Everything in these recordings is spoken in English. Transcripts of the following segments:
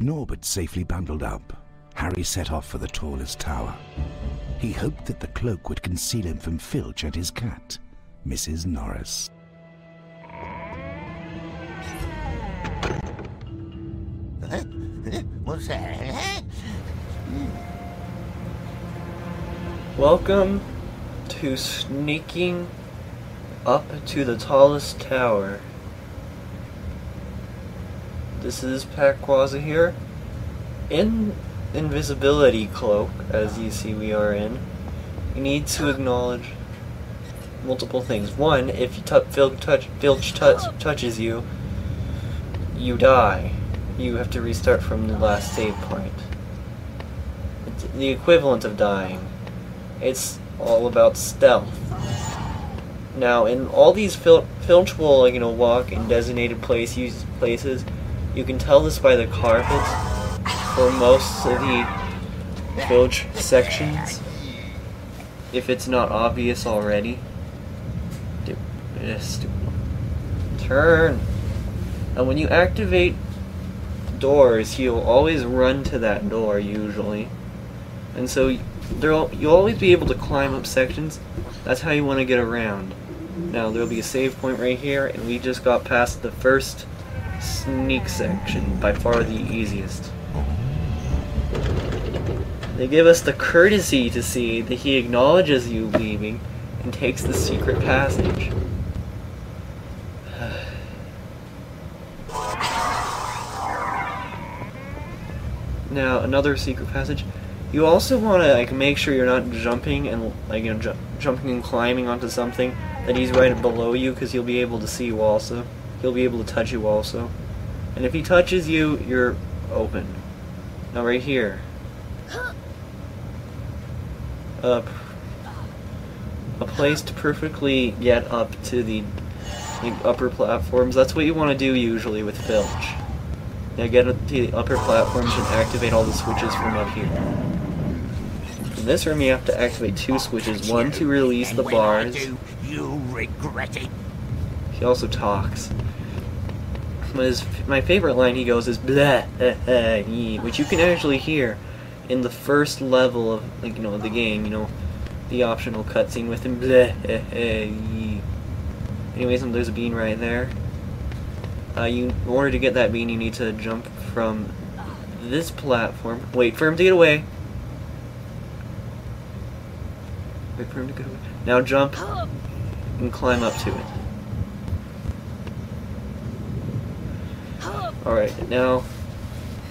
With Norbert safely bundled up, Harry set off for the tallest tower. He hoped that the cloak would conceal him from Filch and his cat, Mrs. Norris. What's that? Welcome to sneaking up to the tallest tower. This is Pac-Quaza here. In Invisibility Cloak, as you see we are in, you need to acknowledge multiple things. One, if Filch touches you, you die. You have to restart from the last save point. It's the equivalent of dying. It's all about stealth. Now, in all these Filch will, walk in designated places. You can tell this by the carpet for most of the Filch sections, if it's not obvious already. Turn. And when you activate doors, he'll always run to that door usually, and so you'll always be able to climb up sections. That's how you want to get around. Now there'll be a save point right here, and we just got past the first sneak section, by far the easiest. They give us the courtesy to see that he acknowledges you leaving and takes the secret passage. Now, another secret passage. You also want to make sure you're not jumping and jumping and climbing onto something that he's right below you, because he'll be able to see you also. He'll be able to touch you also. And if he touches you, you're open. Now right here. A place to perfectly get up to the upper platforms. That's what you want to do usually with Filch. Now get up to the upper platforms and activate all the switches from up here. In this room you have to activate 2 switches. One to release the bars. You'll regret it. He also talks. My favorite line he goes is blah, which you can actually hear in the first level of the game, the optional cutscene with him. Blah, anyways, there's a bean right there. In order to get that bean, you need to jump from this platform. Wait for him to get away. Wait for him to get away. Now jump and climb up to it. Alright, now,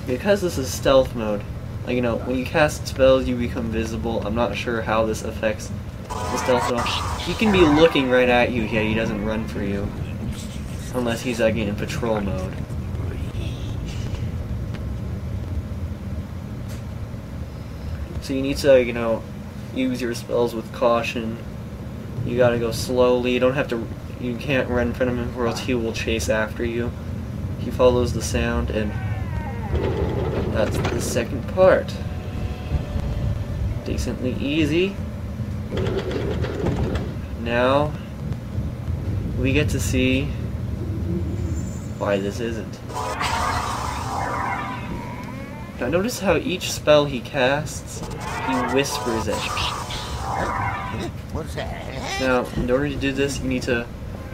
because this is stealth mode, when you cast spells you become visible. I'm not sure how this affects the stealth mode. He can be looking right at you, yet he doesn't run for you. Unless he's in patrol mode. So you need to, use your spells with caution. You gotta go slowly. You can't run in front of him, or else he will chase after you. He follows the sound, and that's the second part. Decently easy. Now we get to see why this isn't. Now notice how each spell he casts, he whispers it. What's that? Now, in order to do this, you need to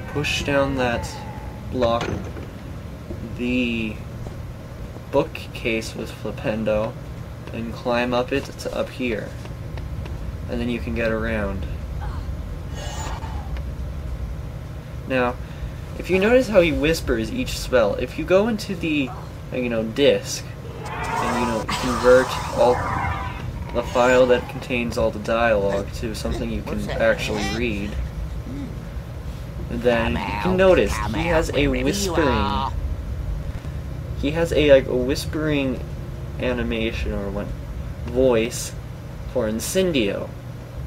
push down that block, the bookcase with Flipendo, and climb up it to up here. And then you can get around. Now, if you notice how he whispers each spell, if you go into the, disc, and, convert all the file that contains all the dialogue to something you can actually read, then you can notice he has a whispering. He has a whispering animation or voice for Incendio,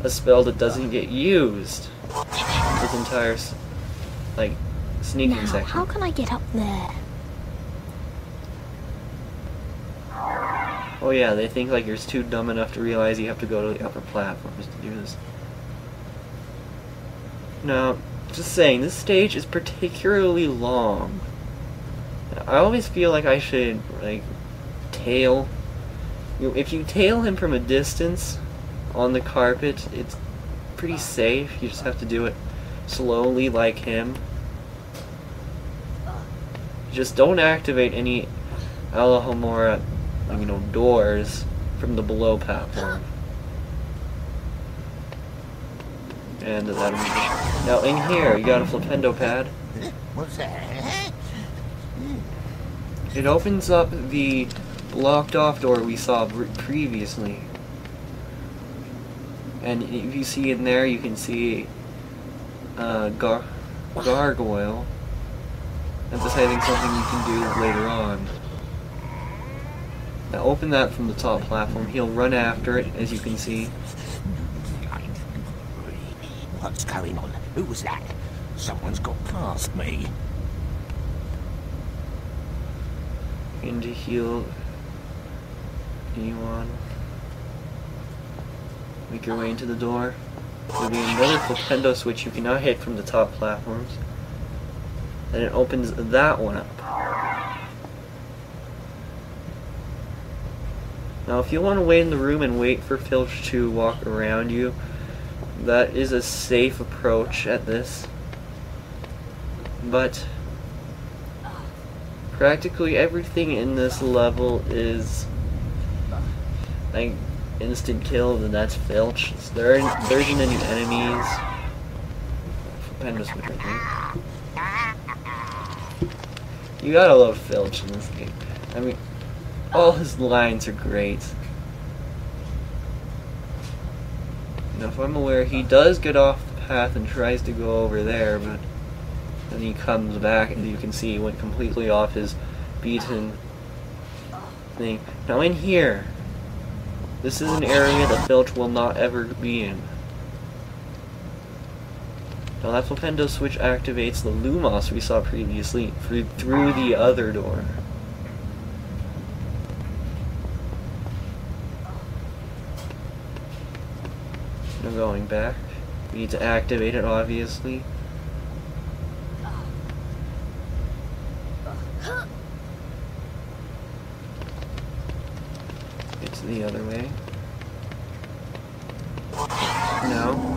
a spell that doesn't get used this entire sneaking section. How can I get up there? Oh yeah, they think you're too dumb enough to realize you have to go to the upper platforms to do this. Now, just saying, this stage is particularly long. I always feel like I should tail. If you tail him from a distance on the carpet, it's pretty safe. You just have to do it slowly like him. Just don't activate any Alahomora, doors from the below platform. And now in here, you got a flipendo pad. What's that? It opens up the blocked off door we saw previously. And if you see in there, you can see gargoyle, emphasizing something you can do later on. Now open that from the top platform. He'll run after it, as you can see. What's going on? Who was that? Someone's got past me. And to heal anyone. Make your way into the door. There'll be another flipendo switch you cannot hit from the top platforms. Then it opens that one up. Now if you want to wait in the room and wait for Filch to walk around you, that is a safe approach at this. But practically everything in this level is like instant kill, and that's Filch. So there isn't any enemies. Flipendo switch right there. You gotta love Filch in this game. I mean, all his lines are great. Now, if I'm aware, he does get off the path and tries to go over there, but then he comes back, and you can see he went completely off his beaten thing. Now, in here, this is an area that Filch will not ever be in. Now, that flipendo switch activates the Lumos we saw previously through the other door. Now going back, we need to activate it, obviously. It's the other way. No.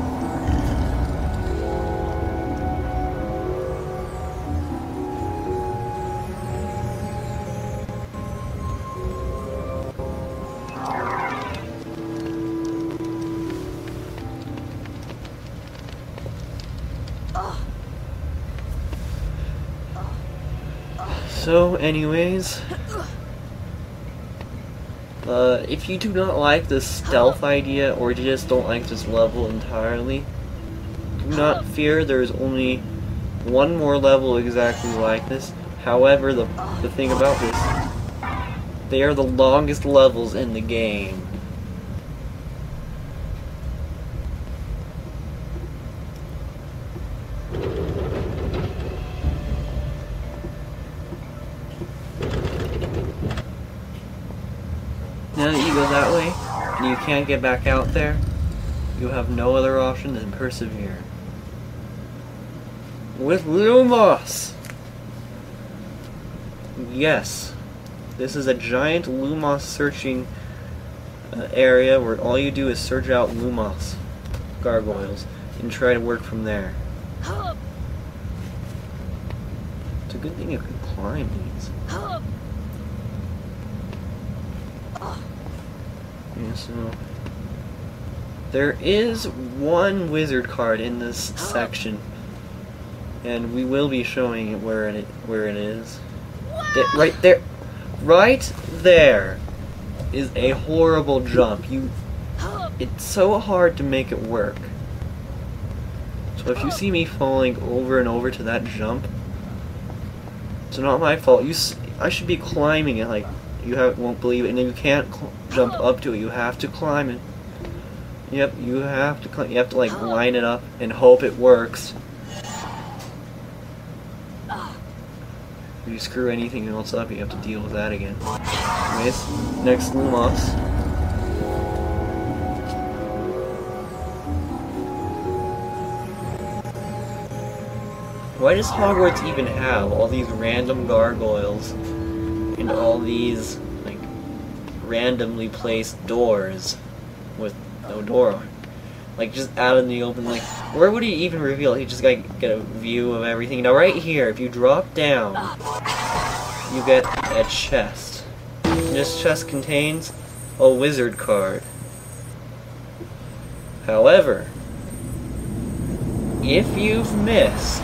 So, anyways, if you do not like the stealth idea, or you just don't like this level entirely, do not fear, there's only one more level exactly like this. However, the thing about this, they are the longest levels in the game. Now that you go that way, and you can't get back out there, you have no other option than persevere. With Lumos! Yes, this is a giant Lumos searching area where all you do is search out Lumos gargoyles and try to work from there. It's a good thing you can climb these. Yeah, so there is one wizard card in this section, and we will be showing it where it is. Right there is a horrible jump. It's so hard to make it work. So if you see me falling over and over to that jump, it's not my fault. I should be climbing it like. You won't believe it, and you can't jump up to it. You have to climb it. Yep, you have to climb. You have to like line it up and hope it works. If you screw anything else up, you have to deal with that again. Anyways, next Lumos. Why does Hogwarts even have all these random gargoyles? And all these, like, randomly placed doors with no door on. Like, just out in the open, like, where would he even reveal? He just got get a view of everything. Now, right here, if you drop down, you get a chest. And this chest contains a wizard card. However, if you've missed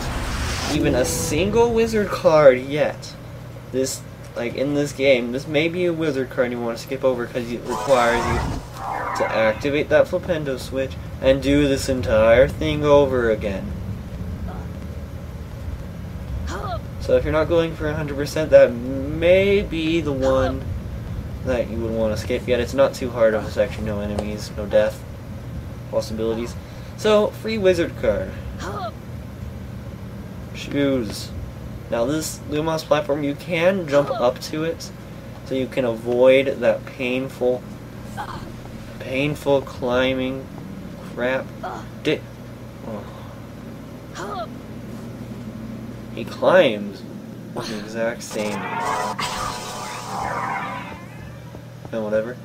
even a single wizard card yet, this, like, in this game, this may be a wizard card you want to skip over because it requires you to activate that flipendo switch and do this entire thing over again. So if you're not going for 100%, that may be the one that you would want to skip. Yet it's not too hard of a section, no enemies, no death possibilities. So, free wizard card. Shoes. Now this Lumos platform, you can jump up to it, so you can avoid that painful climbing crap. He climbs with the exact same. No, whatever.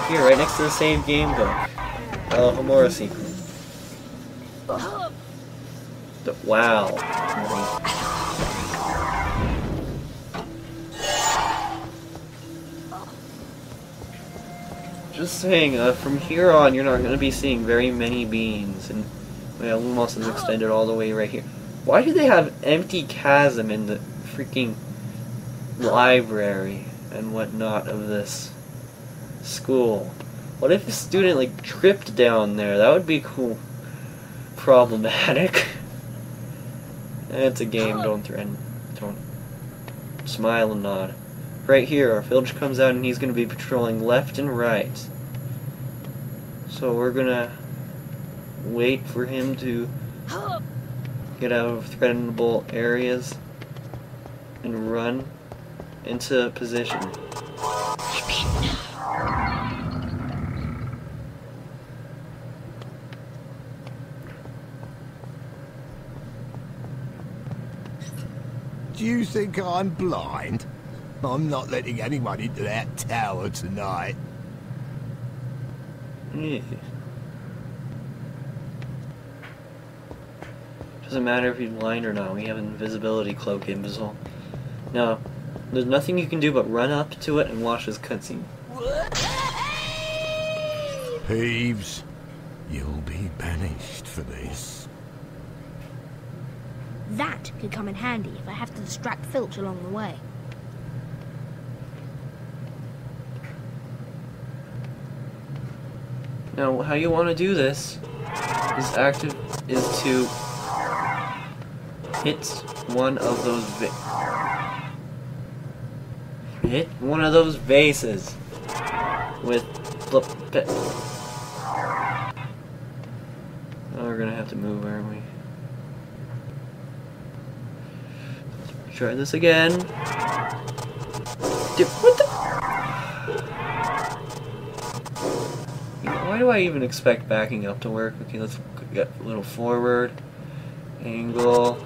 Here, right next to the save game book. Homura secret. Wow. Just saying, from here on, you're not going to be seeing very many beans, and Lumos is extended all the way right here. Why do they have empty chasm in the freaking library and whatnot of this school? What if a student, like, tripped down there? That would be cool. Problematic. It's a game, don't threaten. Don't smile and nod. Right here, our Filch comes out and he's going to be patrolling left and right. So we're going to wait for him to get out of threatenable areas and run into position. Do you think I'm blind? I'm not letting anyone into that tower tonight. Doesn't matter if he's blind or not, we have an invisibility cloak, Invisible. Now, there's nothing you can do but run up to it and watch this cutscene. Peeves, you'll be banished for this. That could come in handy if I have to distract Filch along the way. Now, how you want to do this is to hit one of those vases with flip. Oh, we're gonna have to move, aren't we? Try this again. What the? Why do I even expect backing up to work? Okay, let's get a little forward. Angle.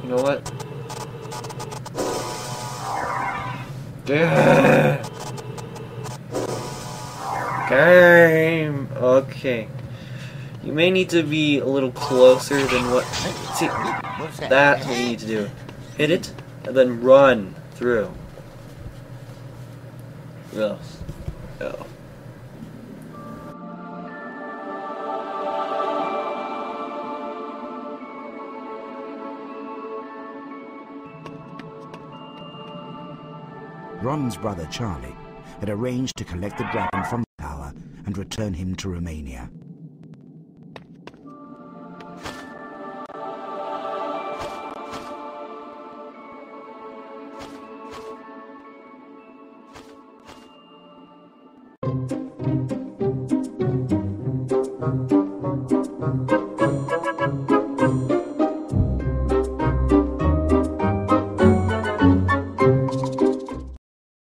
You know what? Game! Okay. You may need to be a little closer than what... See, that's what you need to do. Hit it, and then run through. Oh. Oh. Ron's brother Charlie had arranged to collect the dragon from the tower and return him to Romania.